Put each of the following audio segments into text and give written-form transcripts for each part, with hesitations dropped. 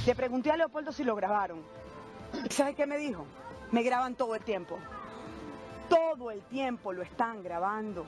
Le pregunté a Leopoldo si lo grabaron. ¿Sabe qué me dijo? Me graban todo el tiempo. Todo el tiempo lo están grabando.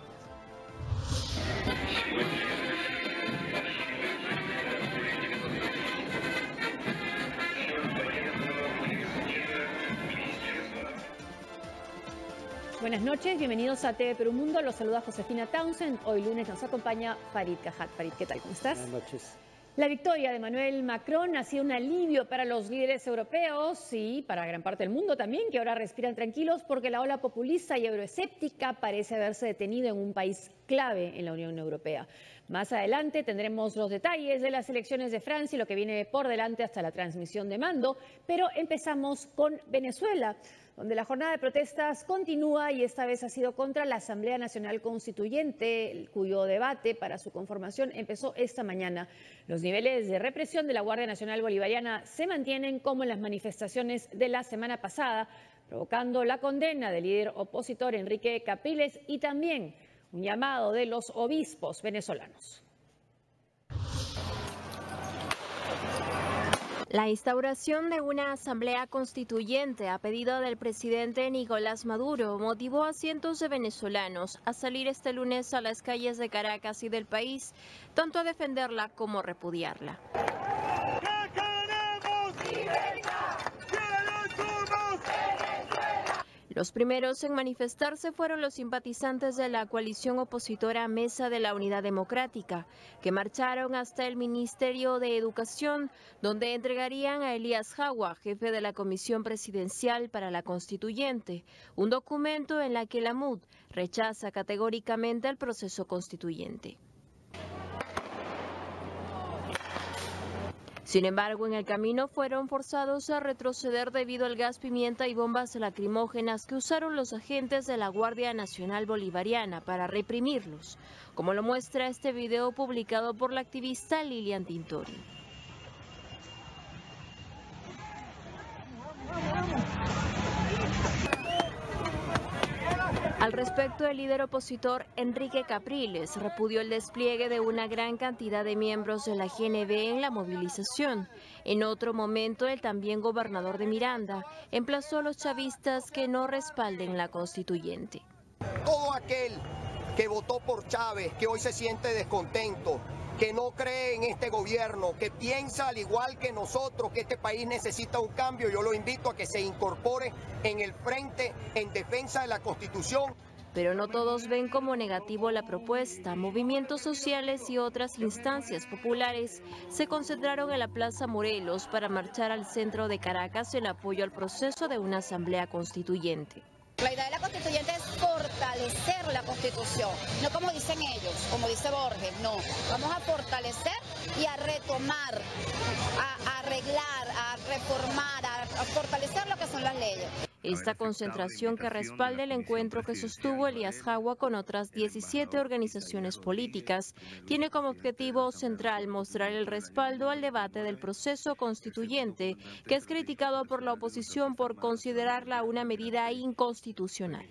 Buenas noches, bienvenidos a TV Perú Mundo. Los saluda Josefina Townsend. Hoy lunes nos acompaña Farid Cajat. Farid, ¿qué tal? ¿Cómo estás? Buenas noches. La victoria de Emmanuel Macron ha sido un alivio para los líderes europeos y para gran parte del mundo también, que ahora respiran tranquilos porque la ola populista y euroescéptica parece haberse detenido en un país clave en la Unión Europea. Más adelante tendremos los detalles de las elecciones de Francia y lo que viene por delante hasta la transmisión de mando, pero empezamos con Venezuela, donde la jornada de protestas continúa y esta vez ha sido contra la Asamblea Nacional Constituyente, cuyo debate para su conformación empezó esta mañana. Los niveles de represión de la Guardia Nacional Bolivariana se mantienen como en las manifestaciones de la semana pasada, provocando la condena del líder opositor Enrique Capriles y también un llamado de los obispos venezolanos. La instauración de una asamblea constituyente a pedido del presidente Nicolás Maduro motivó a cientos de venezolanos a salir este lunes a las calles de Caracas y del país, tanto a defenderla como a repudiarla. Los primeros en manifestarse fueron los simpatizantes de la coalición opositora Mesa de la Unidad Democrática, que marcharon hasta el Ministerio de Educación, donde entregarían a Elías Jagua, jefe de la Comisión Presidencial para la Constituyente, un documento en la que la MUD rechaza categóricamente el proceso constituyente. Sin embargo, en el camino fueron forzados a retroceder debido al gas pimienta y bombas lacrimógenas que usaron los agentes de la Guardia Nacional Bolivariana para reprimirlos, como lo muestra este video publicado por la activista Lilian Tintori. Al respecto, el líder opositor Enrique Capriles repudió el despliegue de una gran cantidad de miembros de la GNB en la movilización. En otro momento, el también gobernador de Miranda emplazó a los chavistas que no respalden la constituyente. Todo aquel que votó por Chávez, que hoy se siente descontento, que no cree en este gobierno, que piensa al igual que nosotros que este país necesita un cambio, yo lo invito a que se incorpore en el frente en defensa de la Constitución. Pero no todos ven como negativo la propuesta. Movimientos sociales y otras instancias populares se concentraron en la Plaza Morelos para marchar al centro de Caracas en apoyo al proceso de una asamblea constituyente. La idea de la constituyente es fortalecer la Constitución, no como dicen ellos, como dice Borges, no. Vamos a fortalecer y a retomar, a arreglar, a reformar, a fortalecer lo que son las leyes. Esta concentración que respalda el encuentro que sostuvo Elías Jagua con otras 17 organizaciones políticas tiene como objetivo central mostrar el respaldo al debate del proceso constituyente, que es criticado por la oposición por considerarla una medida inconstitucional.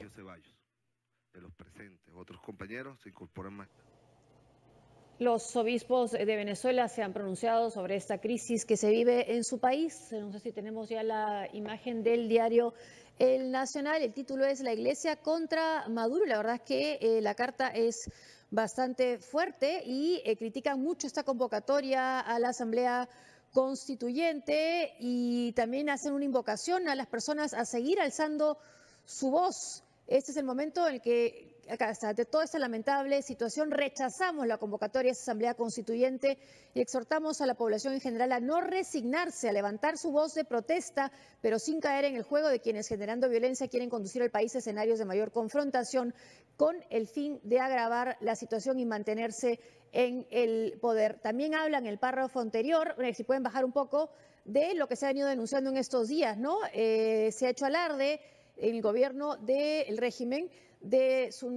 Los obispos de Venezuela se han pronunciado sobre esta crisis que se vive en su país. No sé si tenemos ya la imagen del diario El Nacional. El título es La Iglesia contra Maduro. La verdad es que la carta es bastante fuerte y critican mucho esta convocatoria a la Asamblea Constituyente y también hacen una invocación a las personas a seguir alzando su voz. Este es el momento en el que, ante toda esta lamentable situación, rechazamos la convocatoria a esa Asamblea Constituyente y exhortamos a la población en general a no resignarse, a levantar su voz de protesta, pero sin caer en el juego de quienes, generando violencia, quieren conducir al país a escenarios de mayor confrontación con el fin de agravar la situación y mantenerse en el poder. También hablan en el párrafo anterior, si pueden bajar un poco, de lo que se ha venido denunciando en estos días, ¿no? Se ha hecho alarde el gobierno del régimen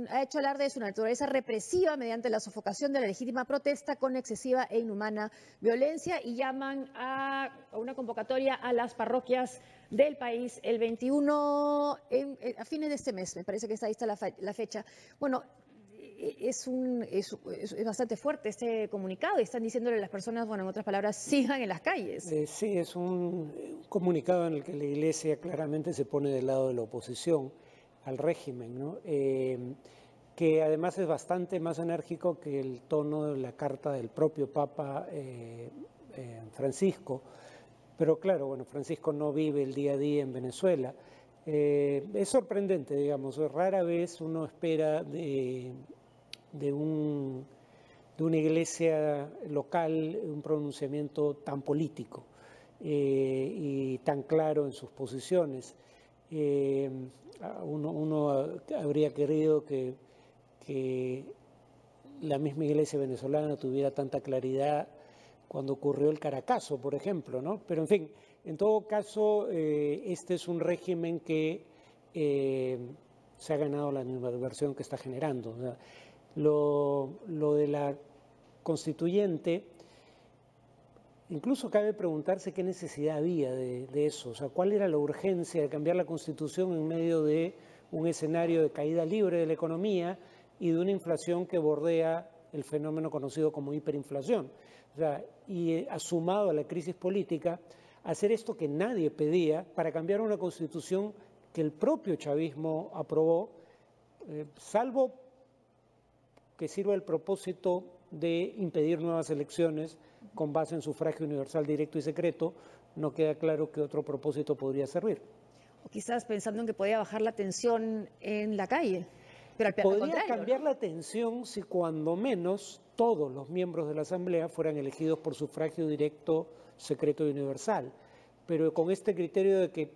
ha hecho alarde de su naturaleza represiva mediante la sofocación de la legítima protesta con excesiva e inhumana violencia y llaman a una convocatoria a las parroquias del país el 21, a fines de este mes, me parece que ahí está la fecha. Bueno, es bastante fuerte este comunicado y están diciéndole a las personas, bueno, en otras palabras, sigan en las calles. Sí, es un comunicado en el que la Iglesia claramente se pone del lado de la oposición al régimen, ¿no? Que además es bastante más enérgico que el tono de la carta del propio Papa Francisco. Pero claro, bueno, Francisco no vive el día a día en Venezuela. Es sorprendente, digamos, rara vez uno espera de una iglesia local un pronunciamiento tan político y tan claro en sus posiciones. Uno habría querido que la misma iglesia venezolana tuviera tanta claridad cuando ocurrió el Caracazo, por ejemplo, ¿no? Pero en fin, en todo caso, este es un régimen que se ha ganado la animadversión que está generando. O sea, lo de la constituyente, incluso cabe preguntarse qué necesidad había de eso, o sea, cuál era la urgencia de cambiar la Constitución en medio de un escenario de caída libre de la economía y de una inflación que bordea el fenómeno conocido como hiperinflación. O sea, y sumado a la crisis política, hacer esto que nadie pedía para cambiar una Constitución que el propio chavismo aprobó, salvo que sirva el propósito de impedir nuevas elecciones con base en sufragio universal directo y secreto, no queda claro qué otro propósito podría servir. O quizás pensando en que podía bajar la tensión en la calle. Pero podría cambiar la tensión si cuando menos todos los miembros de la Asamblea fueran elegidos por sufragio directo, secreto y universal. Pero con este criterio de que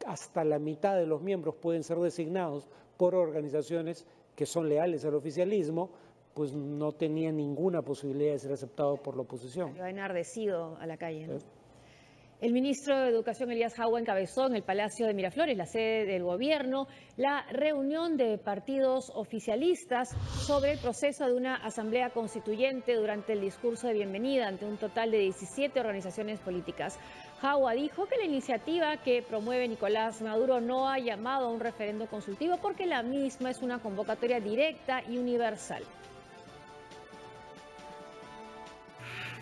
hasta la mitad de los miembros pueden ser designados por organizaciones que son leales al oficialismo, pues no tenía ninguna posibilidad de ser aceptado por la oposición. Va enardecido a la calle, ¿no? El ministro de Educación, Elías Jaua, encabezó en el Palacio de Miraflores, la sede del gobierno, la reunión de partidos oficialistas sobre el proceso de una asamblea constituyente durante el discurso de bienvenida ante un total de 17 organizaciones políticas. Jaua dijo que la iniciativa que promueve Nicolás Maduro no ha llamado a un referendo consultivo porque la misma es una convocatoria directa y universal.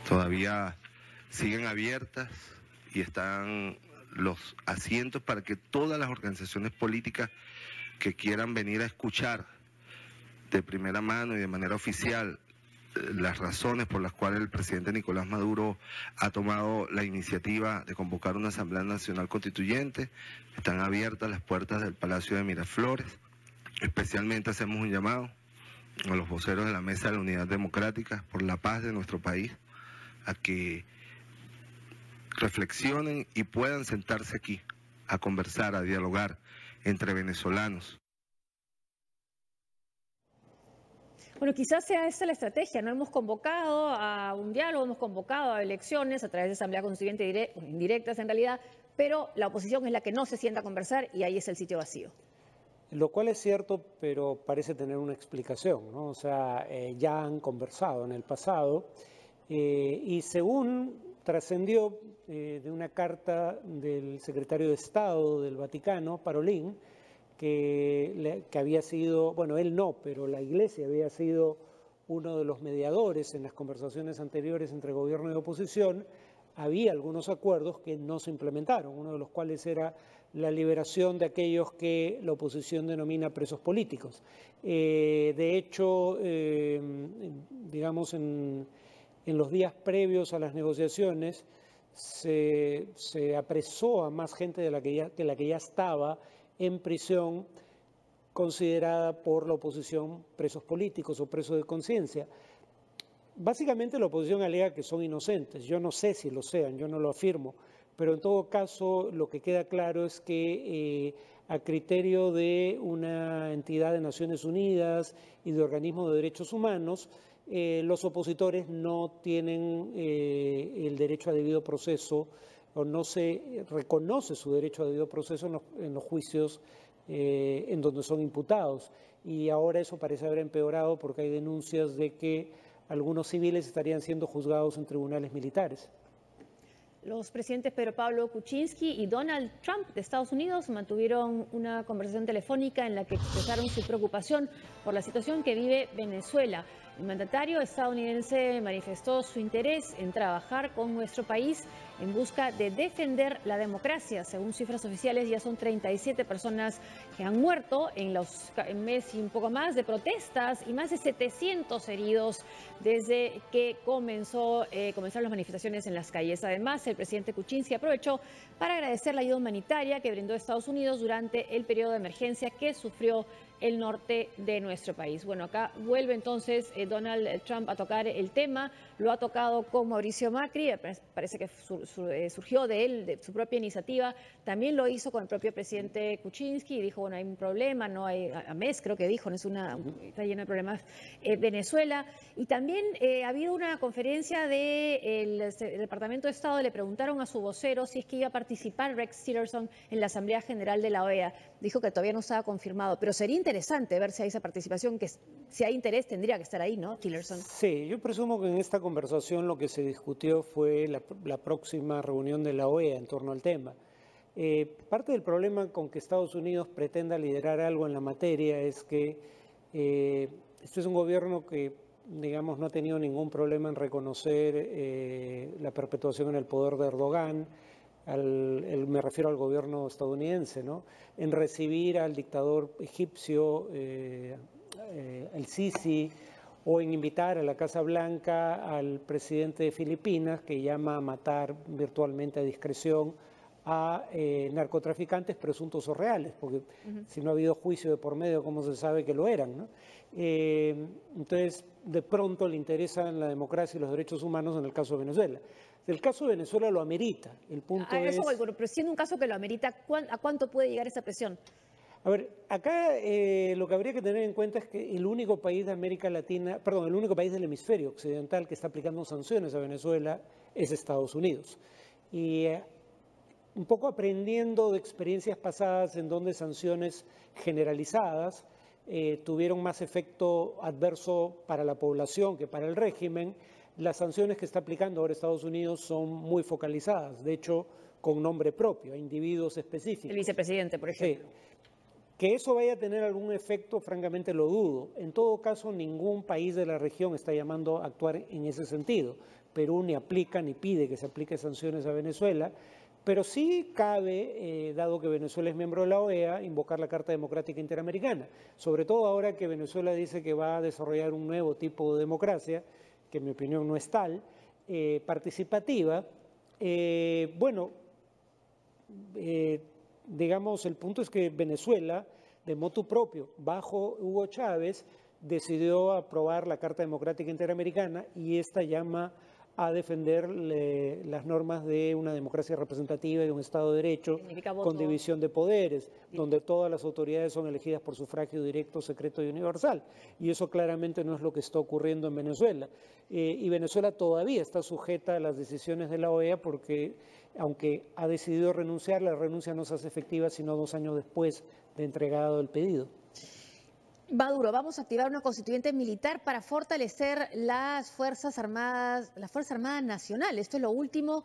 Todavía siguen abiertas y están los asientos para que todas las organizaciones políticas que quieran venir a escuchar de primera mano y de manera oficial las razones por las cuales el presidente Nicolás Maduro ha tomado la iniciativa de convocar una Asamblea Nacional Constituyente. Están abiertas las puertas del Palacio de Miraflores. Especialmente hacemos un llamado a los voceros de la Mesa de la Unidad Democrática por la paz de nuestro país, a que reflexionen y puedan sentarse aquí a conversar, a dialogar entre venezolanos. Bueno, quizás sea esta la estrategia, ¿no? Hemos convocado a un diálogo, hemos convocado a elecciones a través de asamblea constituyente indirectas en realidad, pero la oposición es la que no se sienta a conversar y ahí es el sitio vacío. Lo cual es cierto, pero parece tener una explicación, ¿no? O sea, ya han conversado en el pasado y según trascendió de una carta del secretario de Estado del Vaticano, Parolin, que había sido, bueno, él no, pero la Iglesia había sido uno de los mediadores en las conversaciones anteriores entre gobierno y oposición. Había algunos acuerdos que no se implementaron, uno de los cuales era la liberación de aquellos que la oposición denomina presos políticos. De hecho, digamos, en los días previos a las negociaciones se apresó a más gente de la que ya estaba en prisión, considerada por la oposición presos políticos o presos de conciencia. Básicamente la oposición alega que son inocentes. Yo no sé si lo sean, yo no lo afirmo, pero en todo caso lo que queda claro es que a criterio de una entidad de Naciones Unidas y de organismos de derechos humanos, los opositores no tienen el derecho a debido proceso o no se reconoce su derecho a debido proceso en los juicios en donde son imputados. Y ahora eso parece haber empeorado porque hay denuncias de que algunos civiles estarían siendo juzgados en tribunales militares. Los presidentes Pedro Pablo Kuczynski y Donald Trump de Estados Unidos mantuvieron una conversación telefónica en la que expresaron su preocupación por la situación que vive Venezuela. El mandatario estadounidense manifestó su interés en trabajar con nuestro país en busca de defender la democracia. Según cifras oficiales, ya son 37 personas que han muerto en los mes y un poco más de protestas y más de 700 heridos desde que comenzaron las manifestaciones en las calles. Además, el presidente Kuczynski aprovechó para agradecer la ayuda humanitaria que brindó Estados Unidos durante el periodo de emergencia que sufrió el norte de nuestro país. Bueno, acá vuelve entonces Donald Trump a tocar el tema, lo ha tocado con Mauricio Macri, parece que surgió de él, de su propia iniciativa, también lo hizo con el propio presidente Kuczynski y dijo, bueno, hay un problema, no hay, a mes creo que dijo, no es está lleno de problemas Venezuela, y también ha habido una conferencia del Departamento de Estado, le preguntaron a su vocero si es que iba a participar Rex Tillerson en la Asamblea General de la OEA, dijo que todavía no estaba confirmado, pero sería interesante ver si hay esa participación, que si hay interés tendría que estar ahí, ¿no, Tillerson? Sí, yo presumo que en esta conversación lo que se discutió fue la próxima reunión de la OEA en torno al tema. Parte del problema con que Estados Unidos pretenda liderar algo en la materia es que este es un gobierno que, digamos, no ha tenido ningún problema en reconocer la perpetuación en el poder de Erdogan, me refiero al gobierno estadounidense, ¿no? En recibir al dictador egipcio, el Sisi, o en invitar a la Casa Blanca al presidente de Filipinas, que llama a matar virtualmente a discreción a narcotraficantes presuntos o reales, porque si no ha habido juicio de por medio, ¿cómo se sabe que lo eran, ¿no? Entonces, de pronto le interesan la democracia y los derechos humanos en el caso de Venezuela. El caso de Venezuela lo amerita. El punto es... Pero siendo un caso que lo amerita, ¿a cuánto puede llegar esa presión? A ver, acá lo que habría que tener en cuenta es que el único país de América Latina, perdón, el único país del hemisferio occidental que está aplicando sanciones a Venezuela es Estados Unidos. Y un poco aprendiendo de experiencias pasadas en donde sanciones generalizadas tuvieron más efecto adverso para la población que para el régimen, las sanciones que está aplicando ahora Estados Unidos son muy focalizadas, de hecho con nombre propio, a individuos específicos. El vicepresidente, por ejemplo. Sí. Que eso vaya a tener algún efecto, francamente lo dudo. En todo caso, ningún país de la región está llamando a actuar en ese sentido. Perú ni aplica ni pide que se aplique sanciones a Venezuela, pero sí cabe, dado que Venezuela es miembro de la OEA, invocar la Carta Democrática Interamericana, sobre todo ahora que Venezuela dice que va a desarrollar un nuevo tipo de democracia, que en mi opinión no es tal, participativa. Digamos, el punto es que Venezuela, de motu propio, bajo Hugo Chávez, decidió aprobar la Carta Democrática Interamericana y esta llama a defender las normas de una democracia representativa y de un Estado de Derecho con división de poderes, donde todas las autoridades son elegidas por sufragio directo, secreto y universal. Y eso claramente no es lo que está ocurriendo en Venezuela. Y Venezuela todavía está sujeta a las decisiones de la OEA porque, aunque ha decidido renunciar, la renuncia no se hace efectiva sino 2 años después de entregado el pedido. Maduro, vamos a activar una constituyente militar para fortalecer las Fuerzas Armadas, la Fuerza Armada Nacional. Esto es lo último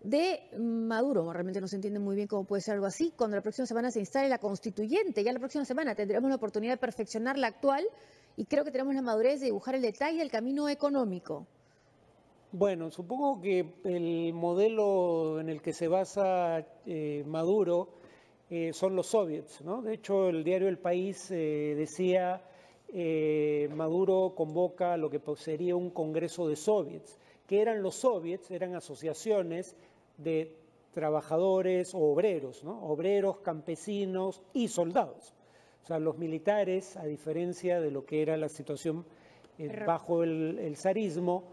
de Maduro. Realmente no se entiende muy bien cómo puede ser algo así. Cuando la próxima semana se instale la constituyente, ya la próxima semana tendremos la oportunidad de perfeccionar la actual y creo que tenemos la madurez de dibujar el detalle del camino económico. Bueno, supongo que el modelo en el que se basa Maduro son los soviets, ¿no? De hecho, el diario El País decía Maduro convoca lo que sería un congreso de soviets. ¿Qué eran los soviets? Eran asociaciones de trabajadores o obreros, ¿no? Obreros, campesinos y soldados. O sea, los militares, a diferencia de lo que era la situación bajo el zarismo,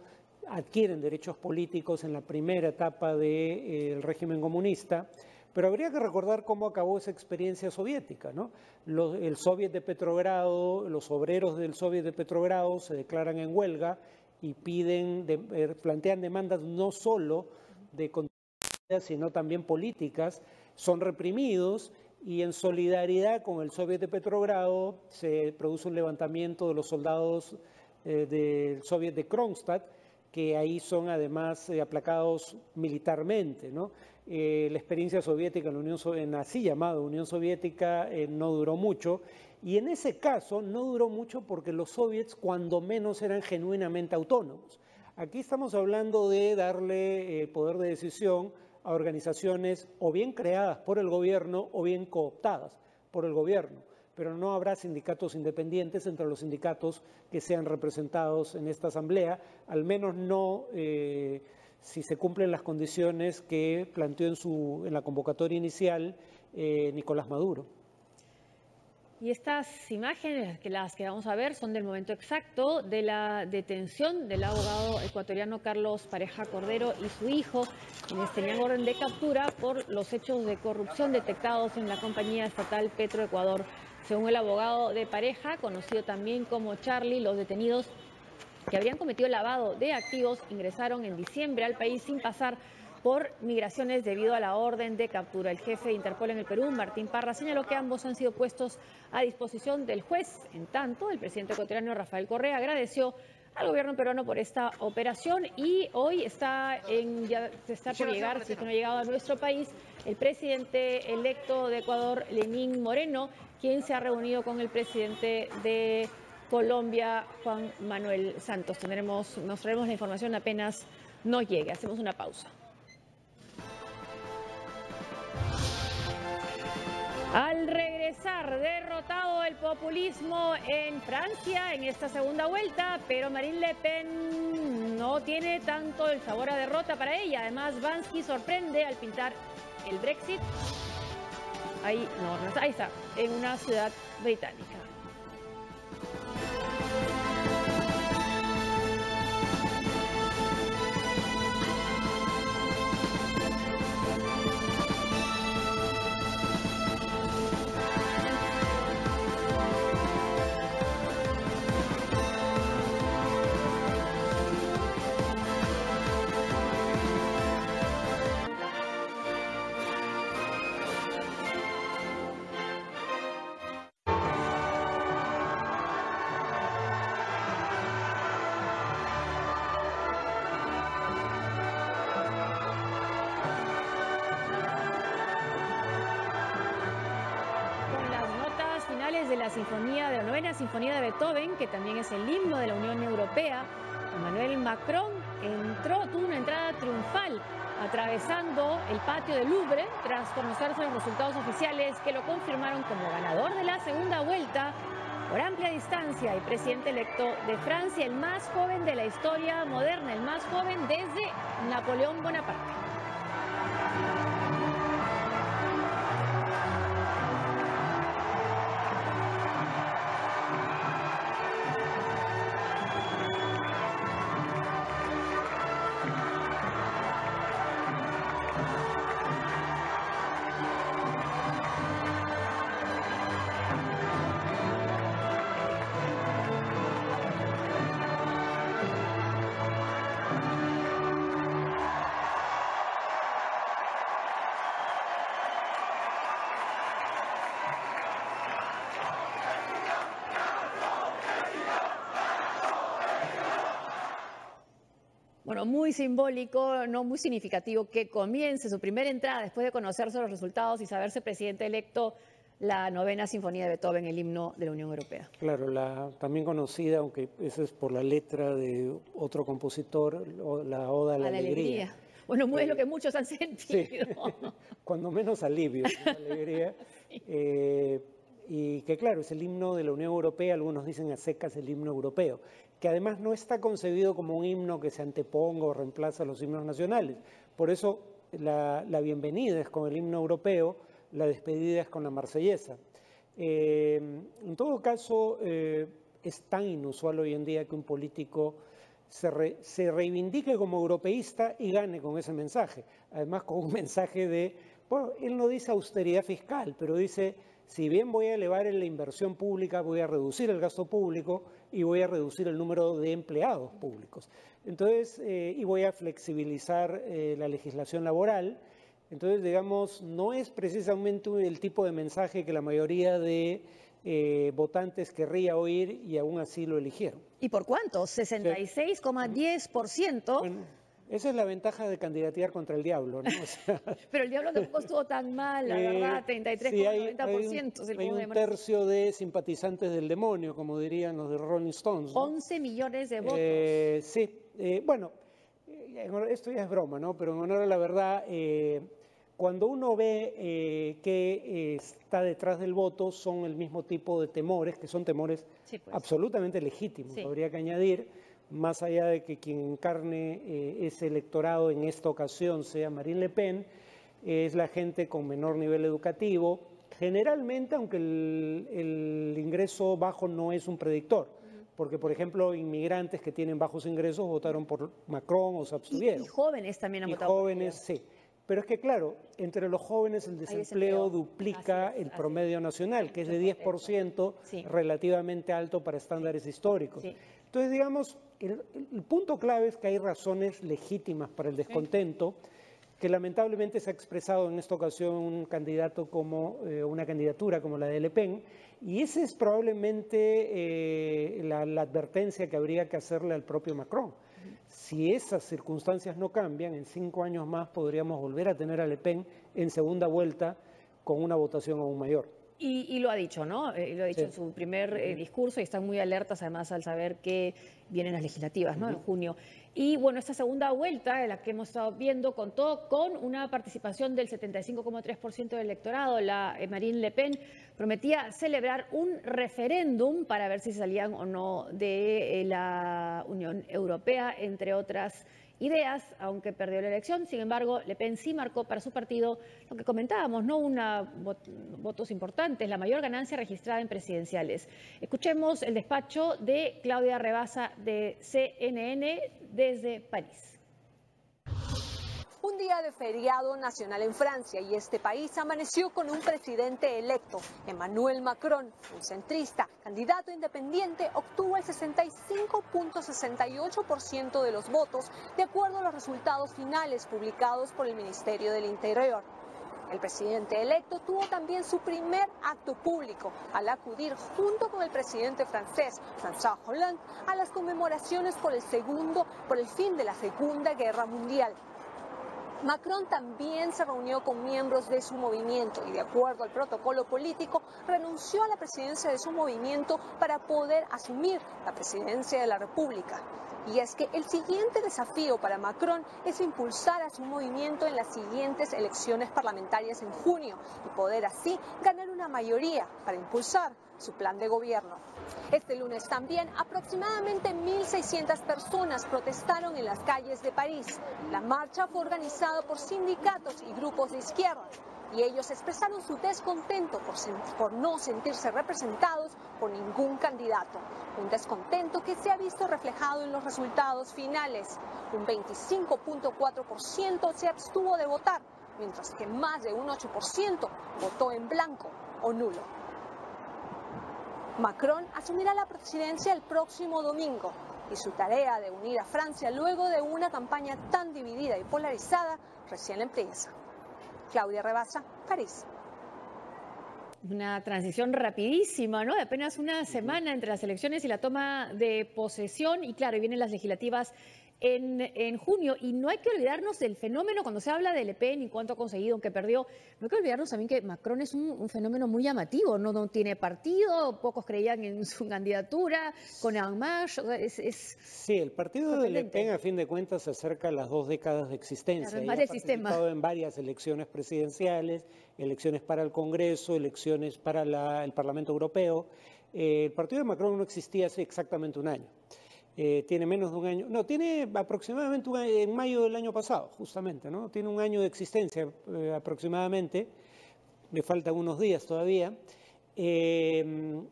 adquieren derechos políticos en la primera etapa del régimen comunista. Pero habría que recordar cómo acabó esa experiencia soviética, ¿no? El Soviet de Petrogrado, los obreros del Soviet de Petrogrado se declaran en huelga y plantean demandas no solo de conducta, sino también políticas, son reprimidos y en solidaridad con el Soviet de Petrogrado se produce un levantamiento de los soldados del Soviet de Kronstadt que ahí son además aplacados militarmente, ¿no? La experiencia soviética en la así llamada Unión Soviética no duró mucho, y en ese caso no duró mucho porque los soviets cuando menos eran genuinamente autónomos. Aquí estamos hablando de darle poder de decisión a organizaciones o bien creadas por el gobierno o bien cooptadas por el gobierno, pero no habrá sindicatos independientes entre los sindicatos que sean representados en esta asamblea, al menos no si se cumplen las condiciones que planteó en la convocatoria inicial Nicolás Maduro. Y estas imágenes, las que vamos a ver, son del momento exacto de la detención del abogado ecuatoriano Carlos Pareja Cordero y su hijo, quienes tenían orden de captura por los hechos de corrupción detectados en la compañía estatal Petroecuador. Según el abogado de Pareja, conocido también como Charlie, los detenidos que habrían cometido lavado de activos ingresaron en diciembre al país sin pasar por migraciones debido a la orden de captura. El jefe de Interpol en el Perú, Martín Parra, señaló que ambos han sido puestos a disposición del juez. En tanto, el presidente ecuatoriano Rafael Correa agradeció al gobierno peruano por esta operación y hoy ya se está por llegar, si es que no ha llegado a nuestro país, el presidente electo de Ecuador, Lenín Moreno, quien se ha reunido con el presidente de Colombia, Juan Manuel Santos. Nos traeremos la información apenas nos llegue. Hacemos una pausa. Al regresar, derrotado el populismo en Francia en esta segunda vuelta, pero Marine Le Pen no tiene tanto el sabor a derrota para ella. Además, Bansky sorprende al pintar el Brexit. Ahí está, en una ciudad británica. De la novena sinfonía de Beethoven, que también es el himno de la Unión Europea, Emmanuel Macron tuvo una entrada triunfal atravesando el patio del Louvre tras conocerse los resultados oficiales que lo confirmaron como ganador de la segunda vuelta por amplia distancia y presidente electo de Francia, el más joven de la historia moderna, el más joven desde Napoleón Bonaparte. Bueno, muy simbólico, no muy significativo que comience su primera entrada después de conocerse los resultados y saberse presidente electo la novena sinfonía de Beethoven, el himno de la Unión Europea. Claro, la también conocida, aunque eso es por la letra de otro compositor, la Oda a la Alegría. Bueno, es lo que muchos han sentido. Sí. Cuando menos alivio, ¿no? Alegría. Y que claro, es el himno de la Unión Europea, algunos dicen a secas el himno europeo, que además no está concebido como un himno que se anteponga o reemplaza a los himnos nacionales. Por eso la bienvenida es con el himno europeo, la despedida es con la marsellesa. En todo caso, es tan inusual hoy en día que un político se reivindique como europeísta y gane con ese mensaje. Además, con un mensaje de, bueno, él no dice austeridad fiscal, pero dice, si bien voy a elevar la inversión pública, voy a reducir el gasto público y voy a reducir el número de empleados públicos. Entonces, y voy a flexibilizar la legislación laboral. Entonces, digamos, no es precisamente el tipo de mensaje que la mayoría de votantes querría oír y aún así lo eligieron. ¿Y por cuánto? 66,10%. Bueno, esa es la ventaja de candidatear contra el diablo, ¿no? O sea, pero el diablo tampoco estuvo tan mal, la verdad, 33,90%. Sí, hay un tercio de simpatizantes del demonio, como dirían los de Rolling Stones, ¿no? 11 millones de votos. Sí, bueno, esto ya es broma, ¿no? Pero en honor a la verdad, cuando uno ve que está detrás del voto, son el mismo tipo de temores, que son temores sí, pues, absolutamente legítimos, sí. habría que añadir. Más allá de que quien encarne ese electorado en esta ocasión sea Marine Le Pen, es la gente con menor nivel educativo, generalmente, aunque el ingreso bajo no es un predictor, porque, por ejemplo, inmigrantes que tienen bajos ingresos votaron por Macron o se abstuvieron. Y jóvenes también han votado jóvenes, por sí. Pero es que, claro, entre los jóvenes el desempleo duplica el promedio nacional, que es de 10%, sí, relativamente alto para estándares históricos. Sí. Entonces, digamos, el punto clave es que hay razones legítimas para el descontento, que lamentablemente se ha expresado en esta ocasión un candidato como una candidatura como la de Le Pen, y esa es probablemente la advertencia que habría que hacerle al propio Macron. Si esas circunstancias no cambian, en 5 años más podríamos volver a tener a Le Pen en segunda vuelta con una votación aún mayor. Y lo ha dicho, ¿no? Lo ha dicho en su primer discurso y están muy alertas además al saber que vienen las legislativas, ¿no? En junio. Y bueno, esta segunda vuelta, la que hemos estado viendo, contó con una participación del 75,3% del electorado. Marine Le Pen prometía celebrar un referéndum para ver si salían o no de la Unión Europea, entre otras ideas, aunque perdió la elección. Sin embargo, Le Pen sí marcó para su partido lo que comentábamos, ¿no? Votos importantes, la mayor ganancia registrada en presidenciales. Escuchemos el despacho de Claudia Rebasa de CNN desde París. Un día de feriado nacional en Francia y este país amaneció con un presidente electo. Emmanuel Macron, un centrista, candidato independiente, obtuvo el 65,68% de los votos, de acuerdo a los resultados finales publicados por el Ministerio del Interior. El presidente electo tuvo también su primer acto público al acudir junto con el presidente francés, François Hollande, a las conmemoraciones por el fin de la Segunda Guerra Mundial. Macron también se reunió con miembros de su movimiento y, de acuerdo al protocolo político, renunció a la presidencia de su movimiento para poder asumir la presidencia de la República. Y es que el siguiente desafío para Macron es impulsar a su movimiento en las siguientes elecciones parlamentarias en junio y poder así ganar una mayoría para impulsar su plan de gobierno. Este lunes también aproximadamente 1.600 personas protestaron en las calles de París. La marcha fue organizada por sindicatos y grupos de izquierda y ellos expresaron su descontento por no sentirse representados por ningún candidato. Un descontento que se ha visto reflejado en los resultados finales. Un 25,4% se abstuvo de votar, mientras que más de un 8% votó en blanco o nulo. Macron asumirá la presidencia el próximo domingo y su tarea de unir a Francia luego de una campaña tan dividida y polarizada recién empieza. Claudia Rebasa, París. Una transición rapidísima, ¿no? De apenas una semana entre las elecciones y la toma de posesión. Y claro, vienen las legislativas en junio. Y no hay que olvidarnos del fenómeno, cuando se habla de Le Pen y cuánto ha conseguido, aunque perdió, no hay que olvidarnos también que Macron es un fenómeno muy llamativo. No tiene partido, pocos creían en su candidatura, con En Marche. Sí, el partido de Le Pen, a fin de cuentas, se acerca a las 2 décadas de existencia. Claro, ha participado en varias elecciones presidenciales, elecciones para el Congreso, elecciones para el Parlamento Europeo. El partido de Macron no existía hace exactamente un año. Tiene menos de un año, no, tiene aproximadamente en mayo del año pasado, justamente, ¿no? Tiene un año de existencia aproximadamente, le faltan unos días todavía. Y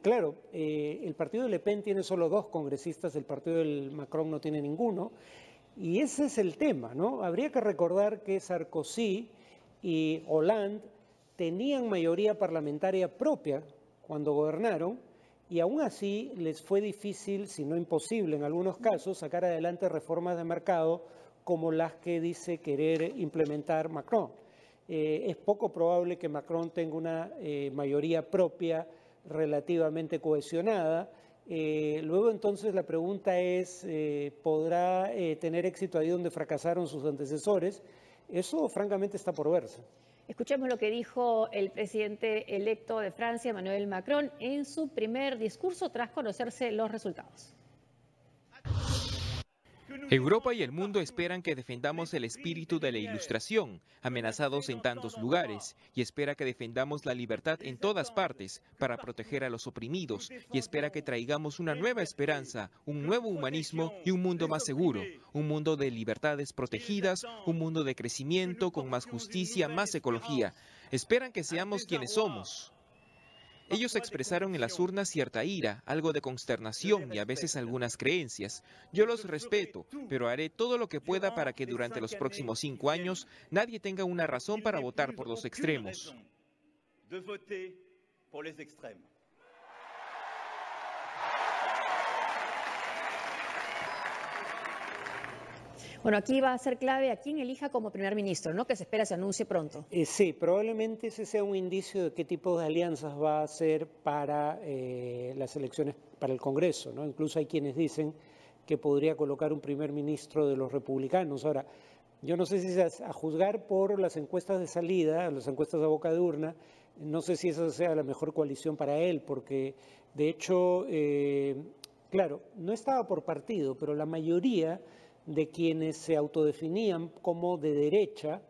claro, el partido de Le Pen tiene solo 2 congresistas, el partido del Macron no tiene ninguno. Y ese es el tema, ¿no? Habría que recordar que Sarkozy y Hollande tenían mayoría parlamentaria propia cuando gobernaron, y aún así les fue difícil, si no imposible en algunos casos, sacar adelante reformas de mercado como las que dice querer implementar Macron. es poco probable que Macron tenga una mayoría propia relativamente cohesionada. Luego entonces la pregunta es, ¿podrá tener éxito ahí donde fracasaron sus antecesores? Eso francamente está por verse. Escuchemos lo que dijo el presidente electo de Francia, Emmanuel Macron, en su primer discurso tras conocerse los resultados. Europa y el mundo esperan que defendamos el espíritu de la Ilustración, amenazados en tantos lugares, y espera que defendamos la libertad en todas partes para proteger a los oprimidos, y espera que traigamos una nueva esperanza, un nuevo humanismo y un mundo más seguro, un mundo de libertades protegidas, un mundo de crecimiento con más justicia, más ecología. Esperan que seamos quienes somos. Ellos expresaron en las urnas cierta ira, algo de consternación y a veces algunas creencias. Yo los respeto, pero haré todo lo que pueda para que durante los próximos 5 años nadie tenga una razón para votar por los extremos. Bueno, aquí va a ser clave a quién elija como primer ministro, ¿no? Que se espera se anuncie pronto. Sí, probablemente ese sea un indicio de qué tipo de alianzas va a hacer para las elecciones para el Congreso, ¿no? Incluso hay quienes dicen que podría colocar un primer ministro de los republicanos. Ahora, yo no sé si a juzgar por las encuestas de salida, las encuestas de boca de urna, no sé si esa sea la mejor coalición para él, porque de hecho, claro, no estaba por partido, pero la mayoría de quienes se autodefinían como de derecha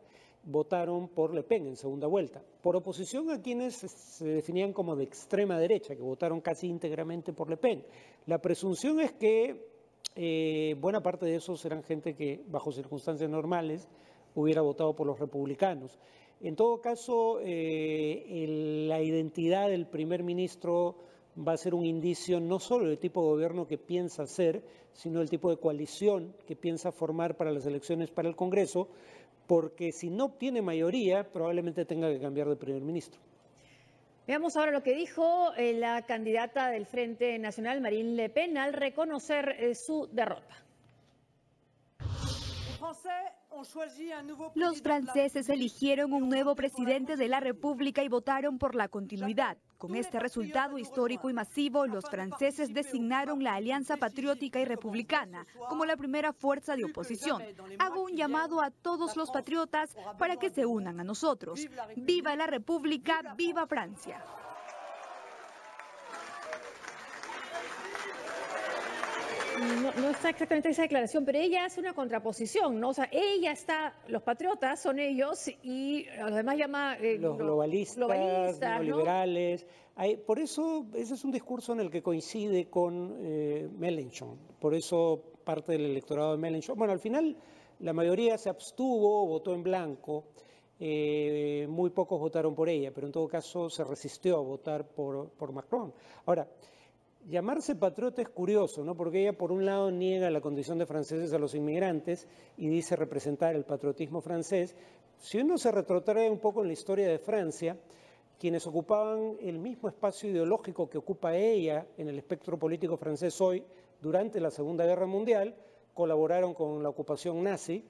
votaron por Le Pen en segunda vuelta, por oposición a quienes se definían como de extrema derecha, que votaron casi íntegramente por Le Pen. La presunción es que buena parte de esos eran gente que bajo circunstancias normales hubiera votado por los republicanos. En todo caso, la identidad del primer ministro va a ser un indicio no solo del tipo de gobierno que piensa hacer, sino del tipo de coalición que piensa formar para las elecciones para el Congreso, porque si no obtiene mayoría, probablemente tenga que cambiar de primer ministro. Veamos ahora lo que dijo la candidata del Frente Nacional, Marine Le Pen, al reconocer su derrota. Los franceses eligieron un nuevo presidente de la República y votaron por la continuidad. Con este resultado histórico y masivo, los franceses designaron la Alianza Patriótica y Republicana como la primera fuerza de oposición. Hago un llamado a todos los patriotas para que se unan a nosotros. ¡Viva la República! ¡Viva Francia! No está exactamente esa declaración, pero ella hace una contraposición, ¿no? O sea, ella está, los patriotas son ellos y a los demás llama los globalistas, neoliberales. ¿No? Por eso, ese es un discurso en el que coincide con Mélenchon. Por eso parte del electorado de Mélenchon. Bueno, al final la mayoría se abstuvo, votó en blanco. Muy pocos votaron por ella, pero en todo caso se resistió a votar por Macron. Ahora, llamarse patriota es curioso, ¿no? Porque ella por un lado niega la condición de franceses a los inmigrantes y dice representar el patriotismo francés. Si uno se retrotrae un poco en la historia de Francia, quienes ocupaban el mismo espacio ideológico que ocupa ella en el espectro político francés hoy, durante la Segunda Guerra Mundial, colaboraron con la ocupación nazi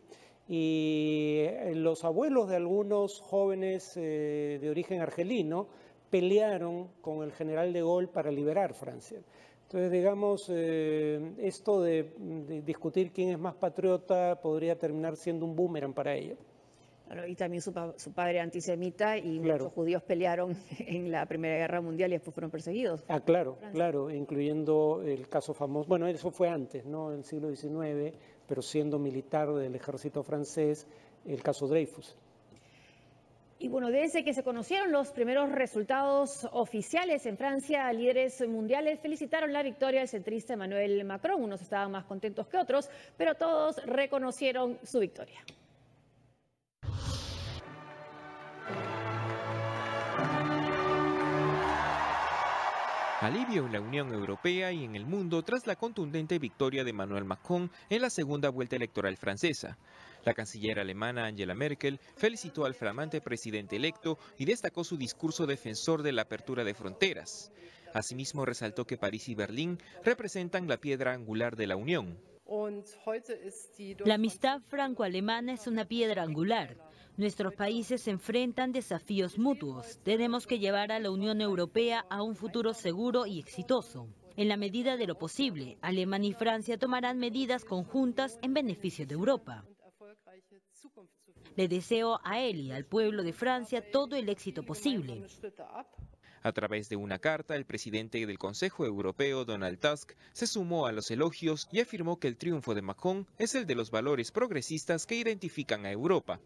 y los abuelos de algunos jóvenes de origen argelino pelearon con el general de Gaulle para liberar Francia. Entonces, digamos, esto de discutir quién es más patriota podría terminar siendo un boomerang para ella. Claro, y también su padre antisemita y claro. Muchos judíos pelearon en la Primera Guerra Mundial y después fueron perseguidos. Ah, claro, claro, incluyendo el caso famoso, bueno, eso fue antes, ¿no? En el siglo XIX, pero siendo militar del ejército francés, el caso Dreyfus. Y bueno, desde que se conocieron los primeros resultados oficiales en Francia, líderes mundiales felicitaron la victoria del centrista Emmanuel Macron. Unos estaban más contentos que otros, pero todos reconocieron su victoria. Alivio en la Unión Europea y en el mundo tras la contundente victoria de Emmanuel Macron en la segunda vuelta electoral francesa. La canciller alemana Angela Merkel felicitó al flamante presidente electo y destacó su discurso defensor de la apertura de fronteras. Asimismo, resaltó que París y Berlín representan la piedra angular de la Unión. La amistad franco-alemana es una piedra angular. Nuestros países se enfrentan desafíos mutuos. Tenemos que llevar a la Unión Europea a un futuro seguro y exitoso. En la medida de lo posible, Alemania y Francia tomarán medidas conjuntas en beneficio de Europa. Le deseo a él y al pueblo de Francia todo el éxito posible. A través de una carta, el presidente del Consejo Europeo, Donald Tusk, se sumó a los elogios y afirmó que el triunfo de Macron es el de los valores progresistas que identifican a Europa.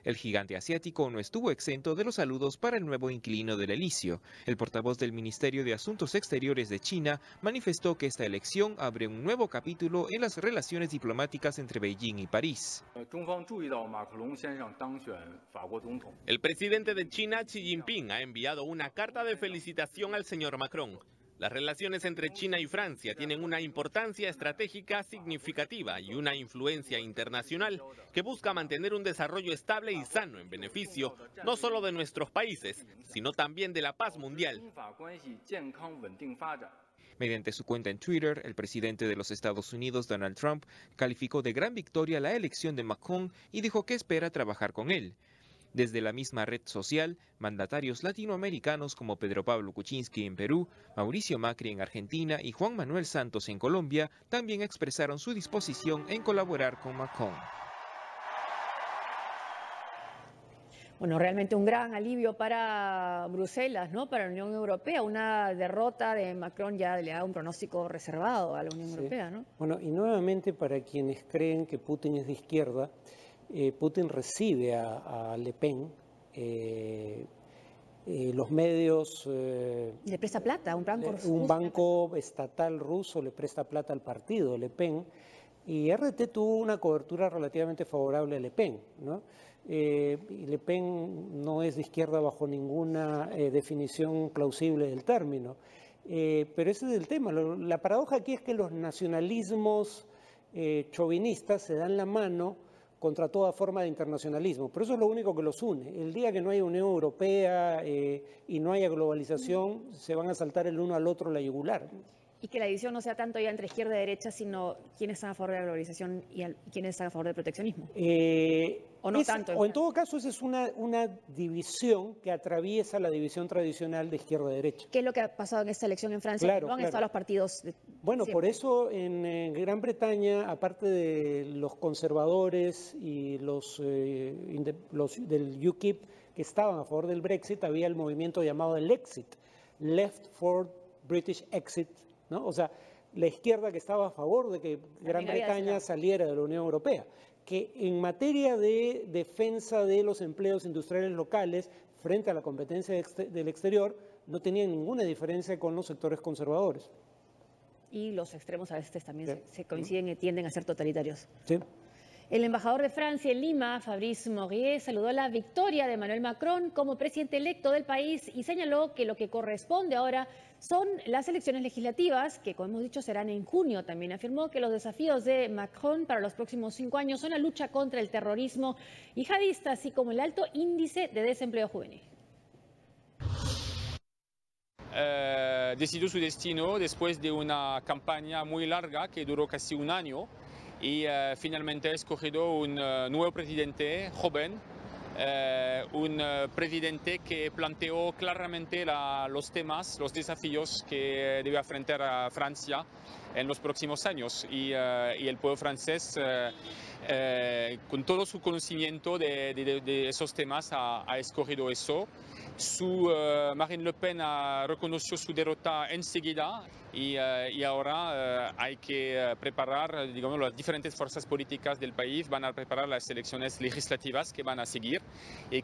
El gigante asiático no estuvo exento de los saludos para el nuevo inquilino del Elíseo. El portavoz del Ministerio de Asuntos Exteriores de China manifestó que esta elección abre un nuevo capítulo en las relaciones diplomáticas entre Beijing y París. El presidente de China, Xi Jinping, ha enviado una carta de felicitación al señor Macron. Las relaciones entre China y Francia tienen una importancia estratégica significativa y una influencia internacional que busca mantener un desarrollo estable y sano en beneficio no solo de nuestros países, sino también de la paz mundial. Mediante su cuenta en Twitter, el presidente de los Estados Unidos, Donald Trump, calificó de gran victoria la elección de Macron y dijo que espera trabajar con él. Desde la misma red social, mandatarios latinoamericanos como Pedro Pablo Kuczynski en Perú, Mauricio Macri en Argentina y Juan Manuel Santos en Colombia también expresaron su disposición en colaborar con Macron. Bueno, realmente un gran alivio para Bruselas, ¿no? Para la Unión Europea. Una derrota de Macron ya le da un pronóstico reservado a la Unión Europea, ¿no? Bueno, y nuevamente para quienes creen que Putin es de izquierda, Putin recibe a Le Pen, los medios... le presta plata a un banco ruso. Un banco estatal ruso le presta plata al partido Le Pen, y RT tuvo una cobertura relativamente favorable a Le Pen, ¿no? Y Le Pen no es de izquierda bajo ninguna definición plausible del término. Pero ese es el tema. La paradoja aquí es que los nacionalismos chauvinistas se dan la mano contra toda forma de internacionalismo, pero eso es lo único que los une. El día que no haya Unión Europea y no haya globalización, se van a saltar el uno al otro la yugular. Y que la división no sea tanto ya entre izquierda y derecha, sino quiénes están a favor de la globalización y quiénes están a favor del proteccionismo. O no tanto. O en todo caso, esa es una división que atraviesa la división tradicional de izquierda-derecha. ¿Qué es lo que ha pasado en esta elección en Francia? Claro, no han estado los partidos. Bueno, siempre. Por eso en Gran Bretaña, aparte de los conservadores y los del UKIP que estaban a favor del Brexit, había el movimiento llamado el Exit, Left for British Exit, ¿no? O sea, la izquierda que estaba a favor de que Gran Bretaña saliera de la Unión Europea, que en materia de defensa de los empleos industriales locales frente a la competencia del exterior no tenían ninguna diferencia con los sectores conservadores. Y los extremos a veces también se coinciden y tienden a ser totalitarios. Sí. El embajador de Francia en Lima, Fabrice Morier, saludó la victoria de Emmanuel Macron como presidente electo del país y señaló que lo que corresponde ahora son las elecciones legislativas, que como hemos dicho serán en junio. También afirmó que los desafíos de Macron para los próximos 5 años son la lucha contra el terrorismo yihadista, así como el alto índice de desempleo juvenil. Decidió su destino después de una campaña muy larga que duró casi un año y finalmente ha escogido un nuevo presidente joven, un presidente que planteó claramente los temas, los desafíos que debe enfrentar a Francia en los próximos años y el pueblo francés con todo su conocimiento de esos temas ha escogido eso. Marine Le Pen reconoció su derrota enseguida y ahora hay que preparar, digamos, las diferentes fuerzas políticas del país van a preparar las elecciones legislativas que van a seguir y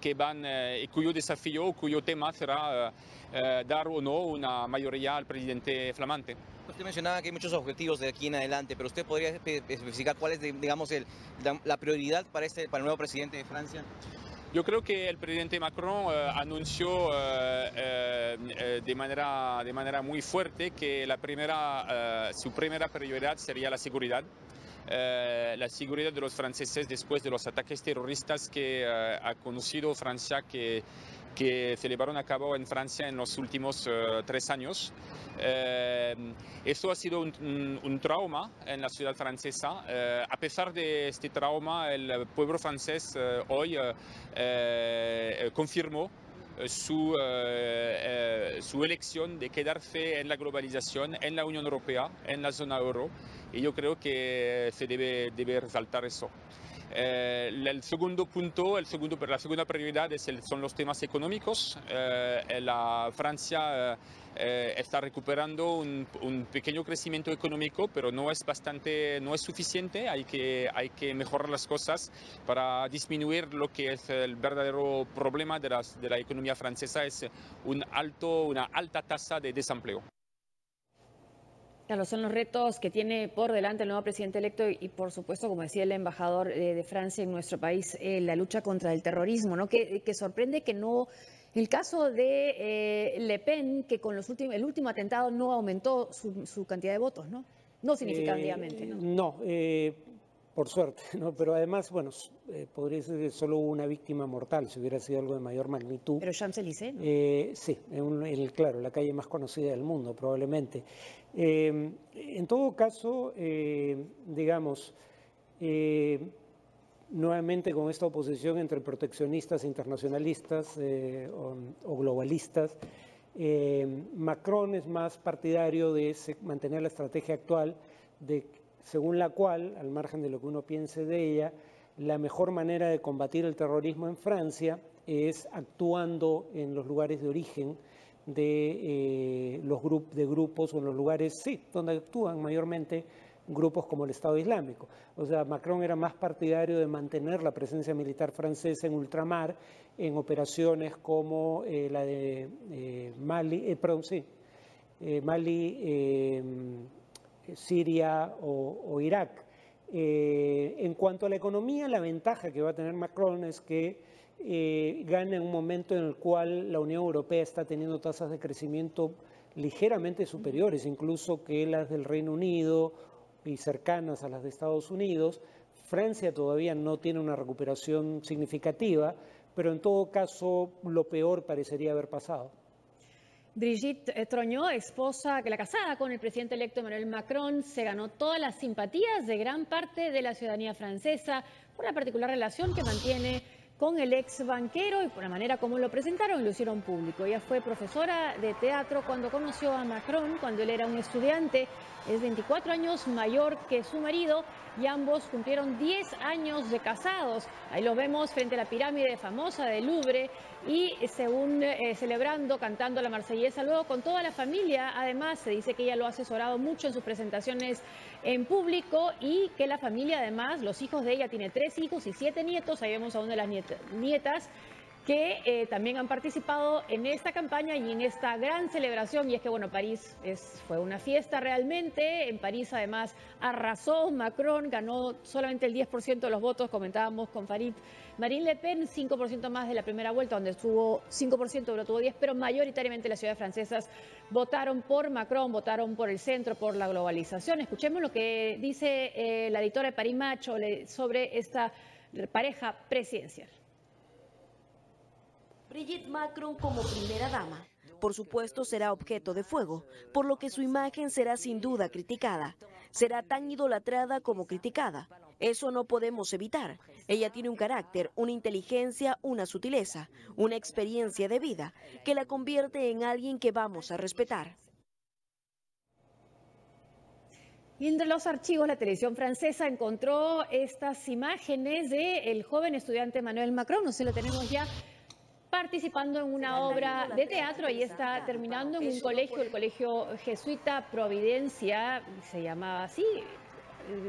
cuyo desafío, cuyo tema será dar o no una mayoría al presidente flamante. Usted mencionaba que hay muchos objetivos de aquí en adelante, pero ¿usted podría especificar cuál es, digamos, la prioridad para el nuevo presidente de Francia? Yo creo que el presidente Macron anunció de manera muy fuerte que su primera prioridad sería la seguridad de los franceses después de los ataques terroristas que ha conocido Francia, que que se llevaron a cabo en Francia en los últimos 3 años. Eso ha sido un trauma en la ciudad francesa. A pesar de este trauma, el pueblo francés hoy confirmó su elección de quedarse en la globalización, en la Unión Europea, en la zona euro, y yo creo que se debe resaltar eso. El segundo punto, la segunda prioridad son los temas económicos. La Francia está recuperando un pequeño crecimiento económico, pero no es suficiente. Hay que mejorar las cosas para disminuir lo que es el verdadero problema de la economía francesa, es una alta tasa de desempleo. Claro, son los retos que tiene por delante el nuevo presidente electo y por supuesto, como decía el embajador de Francia en nuestro país, la lucha contra el terrorismo, ¿no? Que sorprende que no, el caso de Le Pen, que con el último atentado no aumentó su cantidad de votos, ¿no? No significativamente, ¿no? No, por suerte, ¿no? Pero además, bueno, podría ser que solo hubo una víctima mortal, si hubiera sido algo de mayor magnitud. Pero Champs-Élysées, ¿no? Sí, claro, la calle más conocida del mundo, probablemente. En todo caso, digamos, nuevamente con esta oposición entre proteccionistas, internacionalistas o globalistas, Macron es más partidario de mantener la estrategia actual según la cual, al margen de lo que uno piense de ella, la mejor manera de combatir el terrorismo en Francia es actuando en los lugares de origen de grupos o en los lugares, sí, donde actúan mayormente grupos como el Estado Islámico. O sea, Macron era más partidario de mantener la presencia militar francesa en ultramar, en operaciones como la de Mali, Siria o Irak. En cuanto a la economía, la ventaja que va a tener Macron es que gana en un momento en el cual la Unión Europea está teniendo tasas de crecimiento ligeramente superiores, incluso que las del Reino Unido y cercanas a las de Estados Unidos. Francia todavía no tiene una recuperación significativa, pero en todo caso lo peor parecería haber pasado. Brigitte Trogneux, casada con el presidente electo Emmanuel Macron, se ganó todas las simpatías de gran parte de la ciudadanía francesa por la particular relación que mantiene con el ex banquero y por la manera como lo presentaron y lo hicieron público. Ella fue profesora de teatro cuando conoció a Macron, cuando él era un estudiante. Es 24 años mayor que su marido y ambos cumplieron 10 años de casados. Ahí los vemos frente a la pirámide famosa del Louvre y según celebrando, cantando la marsellesa, luego con toda la familia. Además, se dice que ella lo ha asesorado mucho en sus presentaciones en público y que la familia, además, los hijos de ella, tiene 3 hijos y 7 nietos. Ahí vemos a una de las nietas que también han participado en esta campaña y en esta gran celebración. Y es que, bueno, París fue una fiesta realmente. En París, además, arrasó Macron, ganó solamente el 10% de los votos, comentábamos con Farid. Marine Le Pen, 5% más de la primera vuelta, donde estuvo 5%, pero tuvo 10%, pero mayoritariamente las ciudades francesas votaron por Macron, votaron por el centro, por la globalización. Escuchemos lo que dice la editora de Paris Match sobre esta pareja presidencial. Brigitte Macron como primera dama, por supuesto, será objeto de fuego, por lo que su imagen será sin duda criticada. Será tan idolatrada como criticada. Eso no podemos evitar. Ella tiene un carácter, una inteligencia, una sutileza, una experiencia de vida que la convierte en alguien que vamos a respetar. Y entre los archivos, la televisión francesa encontró estas imágenes del joven estudiante Emmanuel Macron. No sé, lo tenemos ya participando en una obra de teatro. Ahí está terminando en un colegio, el Colegio Jesuita Providencia, se llamaba así.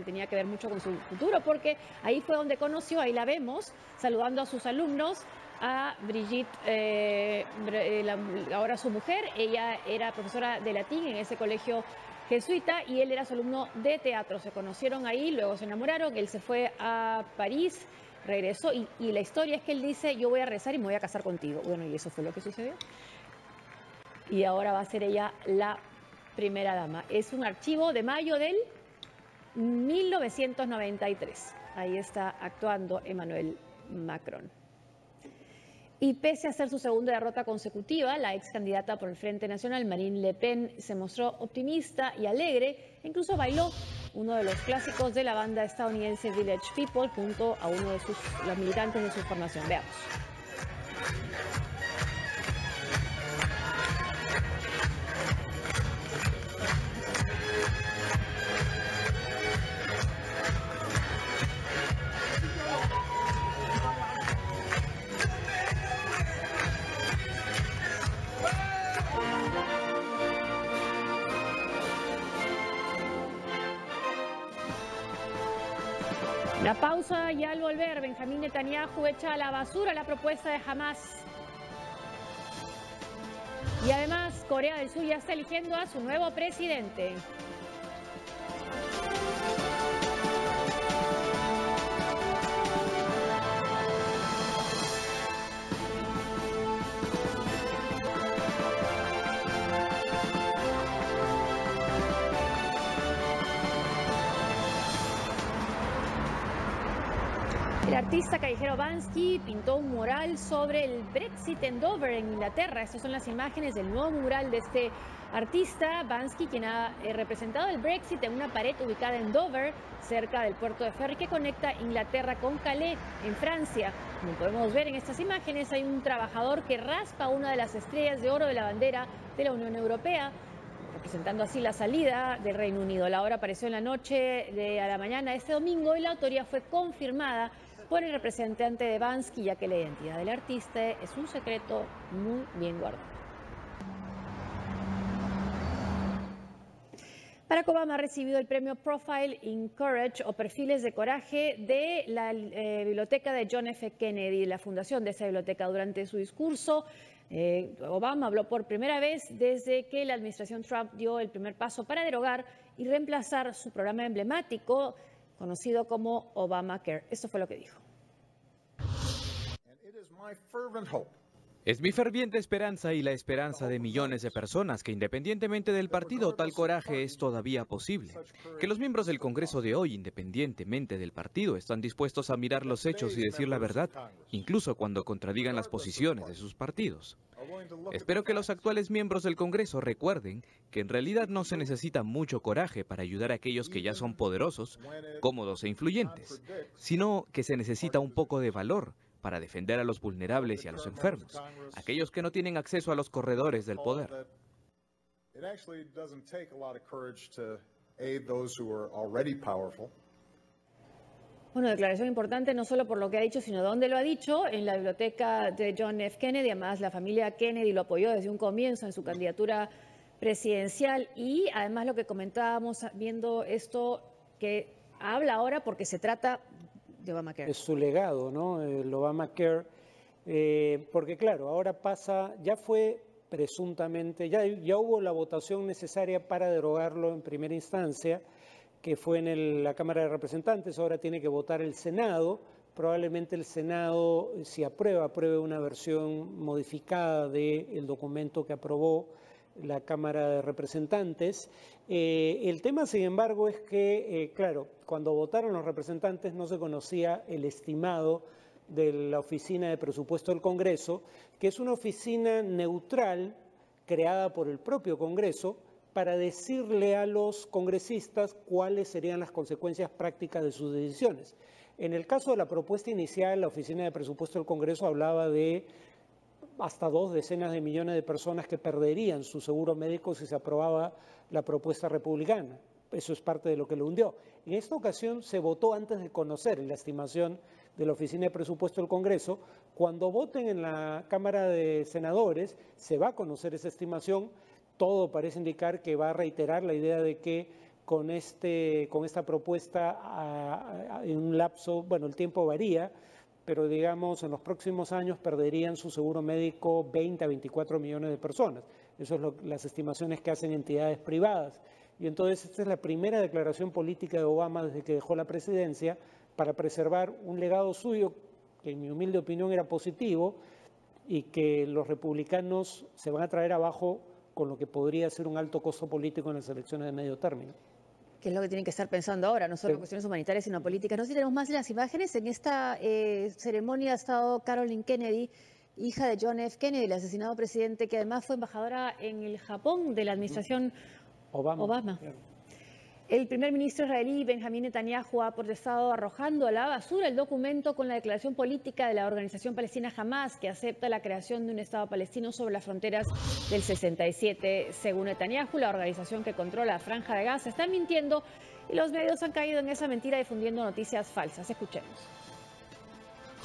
Tenía que ver mucho con su futuro, porque ahí fue donde conoció, ahí la vemos, saludando a sus alumnos, a Brigitte, ahora su mujer. Ella era profesora de latín en ese colegio jesuita y él era su alumno de teatro. Se conocieron ahí, luego se enamoraron, él se fue a París, regresó y la historia es que él dice: yo voy a rezar y me voy a casar contigo. Bueno, y eso fue lo que sucedió. Y ahora va a ser ella la primera dama. Es un archivo de mayo del 1993. Ahí está actuando Emmanuel Macron. Y pese a ser su segunda derrota consecutiva, la ex candidata por el Frente Nacional, Marine Le Pen, se mostró optimista y alegre e incluso bailó uno de los clásicos de la banda estadounidense Village People junto a uno de los militantes de su formación. Veamos. La pausa y al volver, Benjamín Netanyahu echa a la basura la propuesta de Hamas. Y además, Corea del Sur ya está eligiendo a su nuevo presidente. El artista callejero Bansky pintó un mural sobre el Brexit en Dover, en Inglaterra. Estas son las imágenes del nuevo mural de este artista, Bansky, quien ha representado el Brexit en una pared ubicada en Dover, cerca del puerto de ferry que conecta Inglaterra con Calais, en Francia. Como podemos ver en estas imágenes, hay un trabajador que raspa una de las estrellas de oro de la bandera de la Unión Europea, representando así la salida del Reino Unido. La obra apareció en la noche a la mañana este domingo y la autoría fue confirmada por el representante de Bansky, ya que la identidad del artista es un secreto muy bien guardado. Barack Obama ha recibido el premio Profile in Courage o Perfiles de Coraje de la biblioteca de John F. Kennedy, la fundación de esa biblioteca. Durante su discurso, Obama habló por primera vez desde que la administración Trump dio el primer paso para derogar y reemplazar su programa emblemático conocido como Obamacare. Esto fue lo que dijo. Es mi ferviente esperanza y la esperanza de millones de personas que, independientemente del partido, tal coraje es todavía posible. Que los miembros del Congreso de hoy, independientemente del partido, están dispuestos a mirar los hechos y decir la verdad, incluso cuando contradigan las posiciones de sus partidos. Espero que los actuales miembros del Congreso recuerden que en realidad no se necesita mucho coraje para ayudar a aquellos que ya son poderosos, cómodos e influyentes, sino que se necesita un poco de valor para defender a los vulnerables y a los enfermos, aquellos que no tienen acceso a los corredores del poder. Bueno, declaración importante no solo por lo que ha dicho, sino dónde lo ha dicho, en la biblioteca de John F. Kennedy. Además, la familia Kennedy lo apoyó desde un comienzo en su candidatura presidencial. Y además lo que comentábamos viendo esto, que habla ahora porque se trata de Obamacare. Es su legado, ¿no? El Obamacare, porque claro, ahora pasa, ya fue presuntamente, ya hubo la votación necesaria para derogarlo en primera instancia, que fue en la Cámara de Representantes. Ahora tiene que votar el Senado. Probablemente el Senado, si apruebe una versión modificada del documento que aprobó la Cámara de Representantes. El tema, sin embargo, es que, claro, cuando votaron los representantes no se conocía el estimado de la Oficina de Presupuesto del Congreso, que es una oficina neutral creada por el propio Congreso para decirle a los congresistas cuáles serían las consecuencias prácticas de sus decisiones. En el caso de la propuesta inicial, la Oficina de Presupuesto del Congreso hablaba de hasta 2 decenas de millones de personas que perderían su seguro médico si se aprobaba la propuesta republicana. Eso es parte de lo que lo hundió. En esta ocasión se votó antes de conocer la estimación de la Oficina de Presupuesto del Congreso. Cuando voten en la Cámara de Senadores, se va a conocer esa estimación. Todo parece indicar que va a reiterar la idea de que con esta propuesta en un lapso, bueno, el tiempo varía, pero digamos en los próximos años perderían su seguro médico 20 a 24 millones de personas. Eso es las estimaciones que hacen entidades privadas. Y entonces esta es la primera declaración política de Obama desde que dejó la presidencia para preservar un legado suyo que en mi humilde opinión era positivo y que los republicanos se van a traer abajo con lo que podría ser un alto costo político en las elecciones de medio término. Que es lo que tienen que estar pensando ahora, no solo cuestiones humanitarias, sino políticas. No sé si tenemos más de las imágenes. En esta ceremonia ha estado Caroline Kennedy, hija de John F. Kennedy, el asesinado presidente que además fue embajadora en el Japón de la administración Obama. El primer ministro israelí Benjamín Netanyahu ha protestado arrojando a la basura el documento con la declaración política de la organización palestina Hamas, que acepta la creación de un Estado palestino sobre las fronteras del 67. Según Netanyahu, la organización que controla la Franja de Gaza está mintiendo y los medios han caído en esa mentira difundiendo noticias falsas. Escuchemos.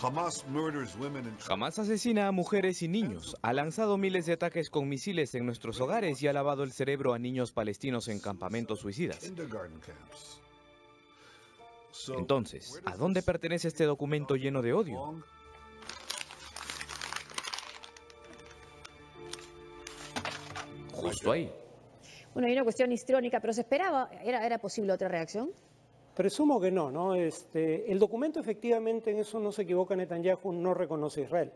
Hamas asesina a mujeres y niños, ha lanzado miles de ataques con misiles en nuestros hogares y ha lavado el cerebro a niños palestinos en campamentos suicidas. Entonces, ¿a dónde pertenece este documento lleno de odio? Justo ahí. Bueno, hay una cuestión histriónica, pero ¿se esperaba? ¿Era posible otra reacción? Presumo que no, ¿no? El documento efectivamente, en eso no se equivoca Netanyahu, no reconoce a Israel.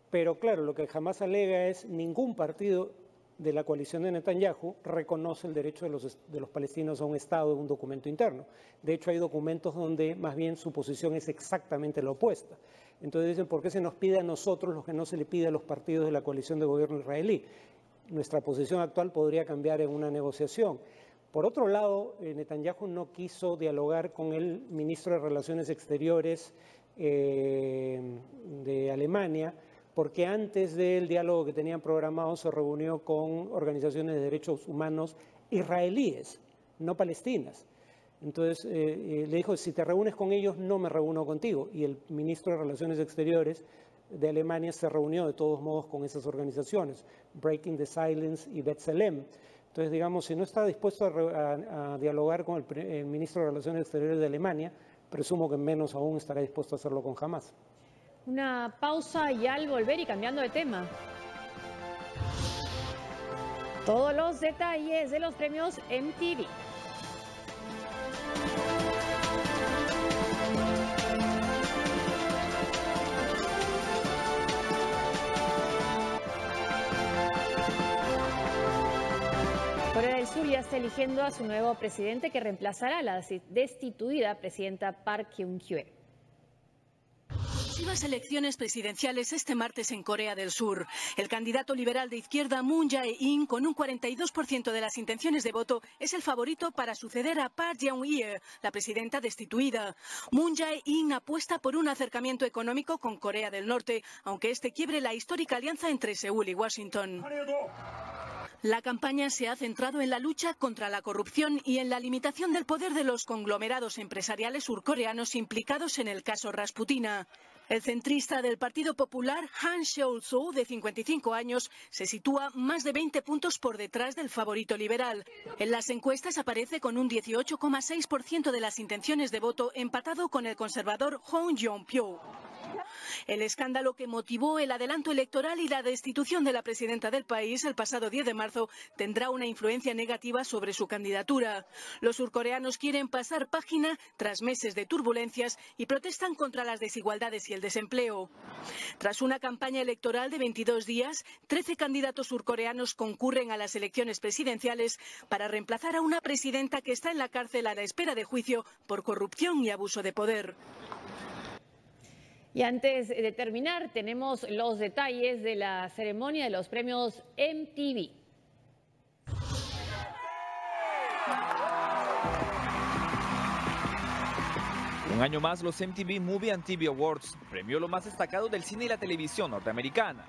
Pero claro, lo que jamás alega es ningún partido de la coalición de Netanyahu reconoce el derecho de los palestinos a un Estado, un documento interno. De hecho, hay documentos donde más bien su posición es exactamente la opuesta. Entonces dicen, ¿por qué se nos pide a nosotros lo que no se le pide a los partidos de la coalición de gobierno israelí? Nuestra posición actual podría cambiar en una negociación. Por otro lado, Netanyahu no quiso dialogar con el ministro de Relaciones Exteriores de Alemania, porque antes del diálogo que tenían programado se reunió con organizaciones de derechos humanos israelíes, no palestinas. Entonces le dijo, si te reúnes con ellos, no me reúno contigo. Y el ministro de Relaciones Exteriores de Alemania se reunió de todos modos con esas organizaciones, Breaking the Silence y B'Tselem. Entonces, digamos, si no está dispuesto a dialogar con el ministro de Relaciones Exteriores de Alemania, presumo que menos aún estará dispuesto a hacerlo con Hamas. Una pausa y al volver y cambiando de tema. Todos los detalles de los premios MTV. Corea del Sur ya está eligiendo a su nuevo presidente que reemplazará a la destituida presidenta Park Geun-hye. Sucesivas elecciones presidenciales este martes en Corea del Sur. El candidato liberal de izquierda Moon Jae-in, con un 42% de las intenciones de voto, es el favorito para suceder a Park Geun-hye, la presidenta destituida. Moon Jae-in apuesta por un acercamiento económico con Corea del Norte, aunque este quiebre la histórica alianza entre Seúl y Washington. La campaña se ha centrado en la lucha contra la corrupción y en la limitación del poder de los conglomerados empresariales surcoreanos implicados en el caso Rasputina. El centrista del Partido Popular, Han Seol-soo, de 55 años, se sitúa más de 20 puntos por detrás del favorito liberal. En las encuestas aparece con un 18,6% de las intenciones de voto, empatado con el conservador Hong Yong-pyo. El escándalo que motivó el adelanto electoral y la destitución de la presidenta del país el pasado 10 de marzo tendrá una influencia negativa sobre su candidatura. Los surcoreanos quieren pasar página tras meses de turbulencias y protestan contra las desigualdades y el desempleo. Tras una campaña electoral de 22 días, 13 candidatos surcoreanos concurren a las elecciones presidenciales para reemplazar a una presidenta que está en la cárcel a la espera de juicio por corrupción y abuso de poder. Y antes de terminar, tenemos los detalles de la ceremonia de los premios MTV. Un año más, los MTV Movie and TV Awards premió lo más destacado del cine y la televisión norteamericana.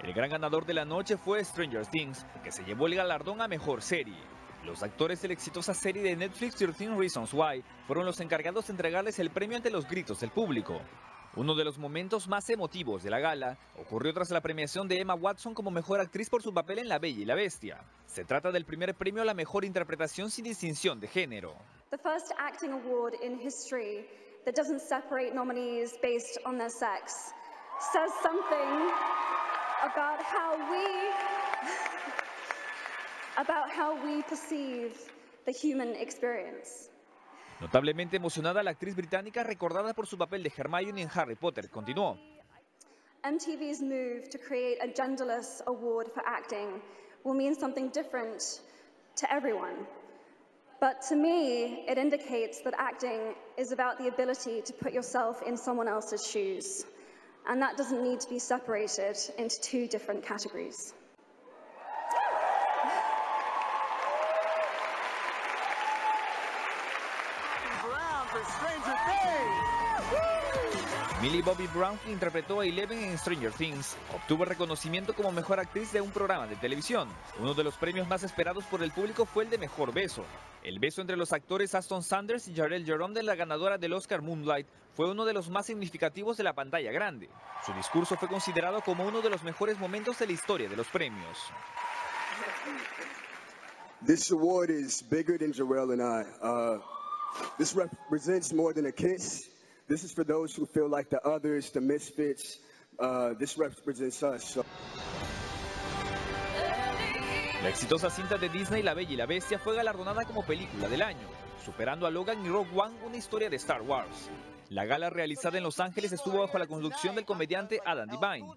El gran ganador de la noche fue Stranger Things, que se llevó el galardón a mejor serie. Los actores de la exitosa serie de Netflix 13 Reasons Why fueron los encargados de entregarles el premio ante los gritos del público. Uno de los momentos más emotivos de la gala ocurrió tras la premiación de Emma Watson como mejor actriz por su papel en La Bella y la Bestia. Se trata del primer premio a la mejor interpretación sin distinción de género. The first acting award in history that doesn't separate nominees based on their sex says something about how we perceive the human experience. Notablemente emocionada, la actriz británica, recordada por su papel de Hermione en Harry Potter, continuó. MTV's move to create a genderless award for acting will mean something different to everyone. But to me, it indicates that acting is about the ability to put yourself in someone else's shoes. and that doesn't need to be separated into two different categories. Millie Bobby Brown, que interpretó a Eleven en Stranger Things, obtuvo reconocimiento como mejor actriz de un programa de televisión. Uno de los premios más esperados por el público fue el de mejor beso. El beso entre los actores Aston Sanders y Jarell Jerome de la ganadora del Oscar Moonlight fue uno de los más significativos de la pantalla grande. Su discurso fue considerado como uno de los mejores momentos de la historia de los premios. This award is bigger than Jarell and I. This represents more than a kiss. This is for those who feel like the others, the misfits. This represents us. La exitosa cinta de Disney La Bella y la Bestia fue galardonada como película del año, superando a Logan y Rogue One, una historia de Star Wars. La gala realizada en Los Ángeles estuvo bajo la conducción del comediante Adam Devine.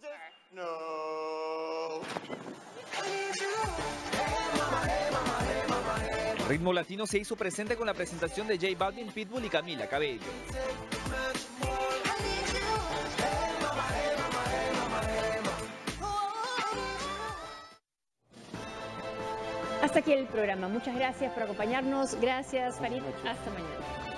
El ritmo latino se hizo presente con la presentación de J Balvin, Pitbull y Camila Cabello. Hasta aquí el programa. Muchas gracias por acompañarnos. Gracias, Farid. Hasta mañana.